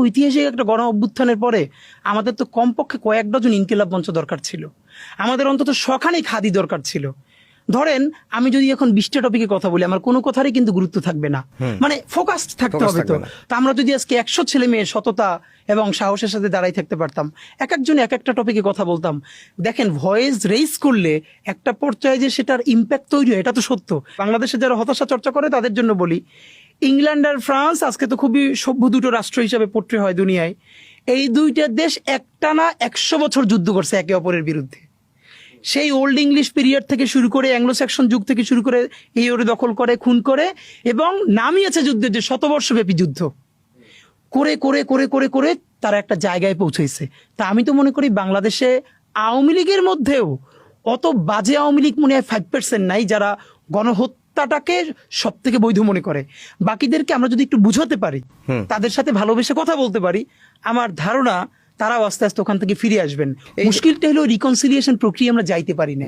ঐতিহাসিক একটা গণ অভ্যুত্থানের পরে আমাদের তো কমপক্ষে কয়েক ডজন ইনকিলাব মঞ্চ দরকার ছিল, আমাদের অন্তত শখানেক খাদি দরকার ছিল। ধরেন আমি যদি এখন 20টা টপিকে কথা বলি, আমার কোনো কথারই কিন্তু গুরুত্ব থাকবে না, মানে ফোকাসড থাকতে হবে। তো আমরা যদি আজকে 100 ছেলে মেয়ে সততা এবং সাহসের সাথে দাঁড়াই থাকতে পারতাম, এক একজন এক একটা টপিকে কথা বলতাম, দেখেন ভয়েস রেইজ করলে একটা পর্যায়ে যে সেটার ইম্প্যাক্ট তৈরি হয়, এটা তো সত্য। বাংলাদেশে যারা হতাশা চর্চা করে তাদের জন্য বলি, ইংল্যান্ড আর ফ্রান্স আজকে তো খুবই সভ্য দুটো রাষ্ট্র হিসাবে পোট্রে হয় দুনিয়ায়। এই দুইটা দেশ একটানা 100 বছর যুদ্ধ করছে একে অপরের বিরুদ্ধে। সেই ওল্ড ইংলিশ পিরিয়ড থেকে শুরু করে অ্যাংলো স্যাক্সন যুগ থেকে শুরু করে এই ওরে দখল করে, খুন করে, এবং নামিয়েছে যুদ্ধের যে শতবর্ষব্যাপী যুদ্ধ করে করে করে করে করে তারা একটা জায়গায় পৌঁছেছে। তা আমি তো মনে করি বাংলাদেশে আওয়ামী লীগের মধ্যেও অত বাজে আওয়ামী লীগ মনে হয় 5% নাই যারা গণহত্যাটাকে সব থেকে বৈধ মনে করে। বাকিদেরকে আমরা যদি একটু বুঝাতে পারি, তাদের সাথে ভালোবেসে কথা বলতে পারি, আমার ধারণা তারাও আস্তে আস্তে ওখান থেকে ফিরে আসবেন। মুশকিলটা হলো রিকনসিলিয়েশন প্রক্রিয়া আমরা যাইতে পারি না।